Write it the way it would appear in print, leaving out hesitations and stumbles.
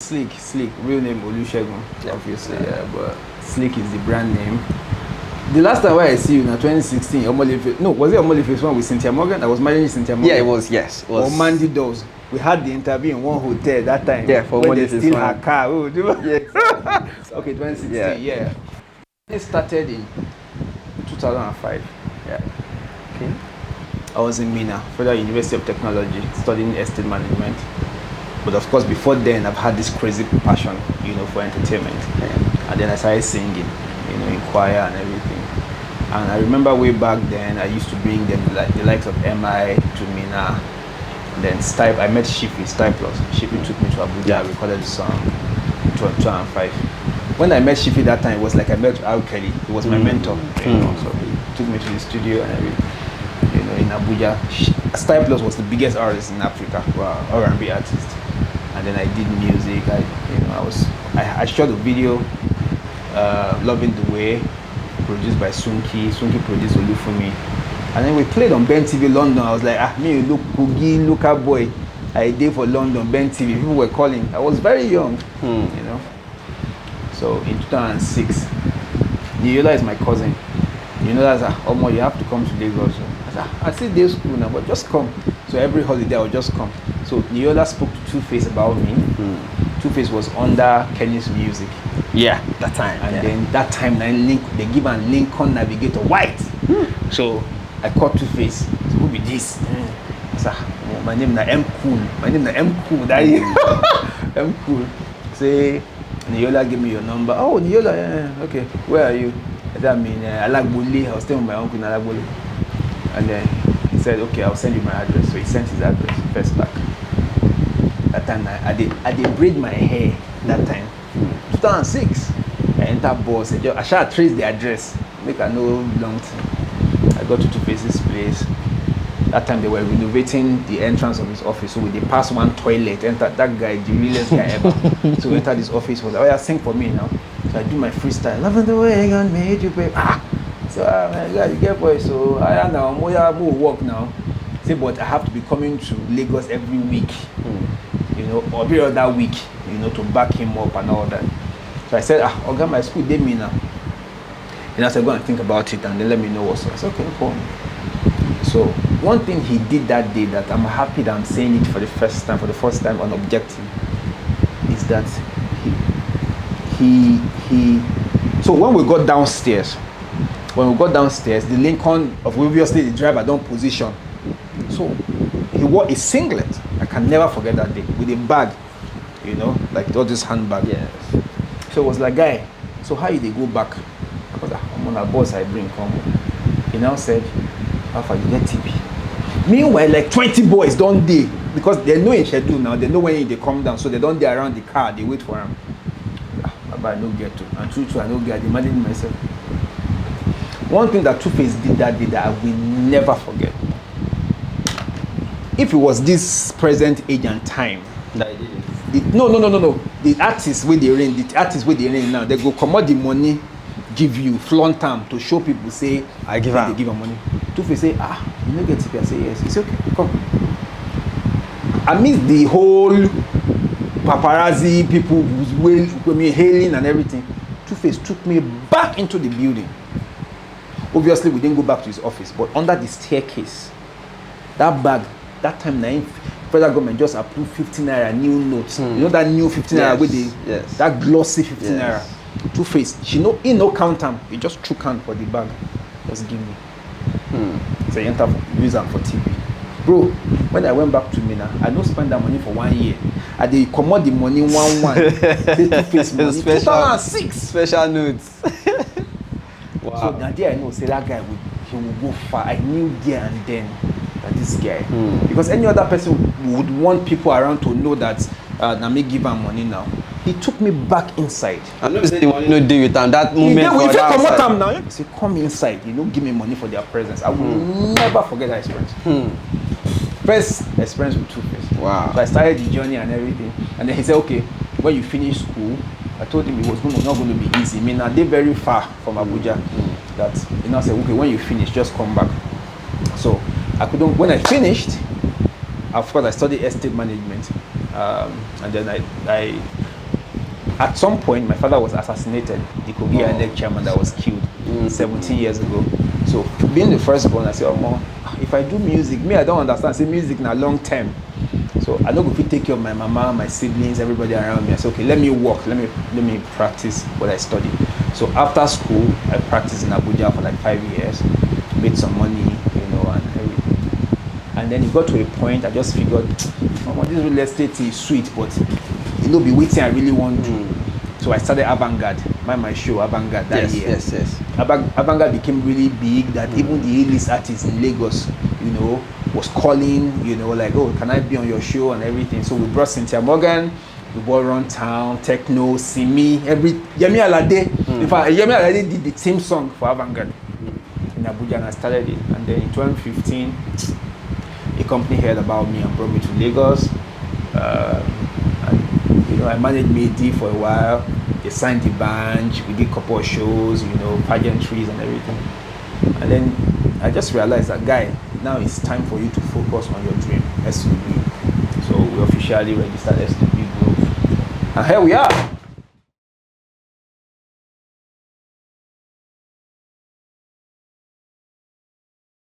Sleeq, real name Olusegun, obviously, but Sleeq is the brand name. The last time I see you in 2016, no, was it Omolife one with Cynthia Morgan? I was marrying Cynthia Morgan. Yeah, it was, yes. It was. Or Mandy Dolls. We had the interview in one hotel that time. Yeah, for when they Omolife still one. had car. Oh, Yeah, exactly. Okay, 2016, yeah. It started in 2005. Yeah. Okay. I was in Mina, Federal University of Technology, studying estate management. But of course, before then, I've had this crazy passion, for entertainment. Yeah. And then I started singing, in choir and everything. And I remember way back then, I used to bring them like the likes of MI to Mina. And then I met Shippy, Style Plus. Shippy took me to Abuja, I recorded the song in 2005. When I met Shippy that time, it was like I met Al Kelly. He was my mentor, so he took me to the studio and everything. In Abuja, Style Plus was the biggest artist in Africa, R&B artist. And then I did music. I shot a video, "Loving the Way," produced by Sunki. Sunki produced Olufumi. And then we played on Ben TV London. I was like, me, look, Kogi, local boy. I did for London, Ben TV. People were calling. I was very young, So in 2006, Niyola is my cousin. That's you have to come to Lagos. I said, day school now, but just come. So every holiday I would just come. So Niyola spoke to Two-Face about me. Two-Face was under Kenny's Music. Yeah, that time. And then that time, they give a Lincoln Navigator white. So I called Two-Face. So, who be this? I said, my name is M Cool. My name is M Cool. M Cool. Say, Niyola, give me your number. Oh, Niyola, okay. Where are you? I like Bully. I was staying with my uncle in Alagboli. And then he said, okay, I'll send you my address. So he sent his address, first back. That time, I did braid my hair that time. 2006. I entered boss. I shall trace the address. Make I know long time. I got to Two-Face's place. That time they were renovating the entrance of his office. So they passed one toilet, entered that guy, the realest guy ever. So we entered his office, was like, oh yeah, sing for me now. So I do my freestyle. Loving the way God made you, babe. So my God, you get voice. So I now more work now. Say, but I have to be coming to Lagos every week, or every other week, to back him up and all that. So I said, I got my school, they me now. And I said, go and think about it and then let me know what's up. I said, okay, no problem. So one thing he did that day that I'm happy that I'm saying it for the first time on Objective, is that so when we got downstairs, the Lincoln, obviously the driver don't position. So he wore a singlet. I can never forget that day, with a bag, like all this handbag. Yes. So it was like, guy, so how did they go back? I was like, I'm on a bus, I bring come. He now said, how far you get TP? Meanwhile, like 20 boys don't they, because they know in schedule now, they know when they come down, so they don't there around the car, they wait for him. But I don't get to, and true, I don't get, I imagine myself. One thing that Two-Face did that day that I will never forget. If it was this present age and time, that I did it. No. The artists with the rain, now, they go come out the money, give you, flaunt them to show people, say, I give them. They give them money. Two-Face say, you don't get TP. I say, yes. He say, okay, come. I miss the whole paparazzi, people who's hailing and everything. Two-Face took me back into the building. Obviously, we didn't go back to his office, but under the staircase, that bag, that time, federal government just approved 15 naira new notes. You know that new 15 naira with that glossy 15 naira. Two-Face, he no count them. He just took hand for the bag, just give me. So he enter use them for TP. Bro, when I went back to Mina, I don't spend that money for 1 year. I dey commot the money one. Say Two-Face money. 2006 special notes. Wow. So that day I know, say that guy he will go far. I knew there and then that this guy, because any other person would want people around to know that me give him money now. He took me back inside. I know you said you want to deal with him that moment. If you come out now, he say come inside. Give me money for their presence. I will never forget that experience. First experience with Two-Face. Wow. So I started the journey and everything, and then he said, okay, when you finish school, I told him it was not going to be easy. I mean, they're very far from Abuja. That I said, okay, when you finish, just come back. So I couldn't. When I finished, of course, I studied estate management, and then at some point, my father was assassinated. The Kogi INEC chairman that was killed 17 years ago. So being the firstborn, I said, oh, mom, if I do music, me, I don't understand. Say music now long term. So I know if you take care of my mama, my siblings, everybody around me. I said, okay, let me work. Let me practice what I studied. So after school, I practiced in Abuja for like 5 years, made some money, you know, and everything. And then it got to a point I just figured, oh, this real estate is sweet, but it will be waiting I really want to. So I started Avant Garde, my show Avant Garde that year. Yes. Avant Garde became really big that even the A-list artists in Lagos, you know, was calling, you know, like, oh, can I be on your show and everything. So we brought Cynthia Morgan, we brought Run Town, Techno, Simi, Yemi Alade. In fact, Yemi Alade did the theme song for Avant Garde in Abuja, and I started it. And then in 2015, a company heard about me and brought me to Lagos. And you know, I managed Medi for a while. They signed the band. We did a couple of shows, you know, pageantries and everything. And then I just realized that, guy, now it's time for you to focus on your dream, S2DB. So we officially registered S2DB group. And here we are.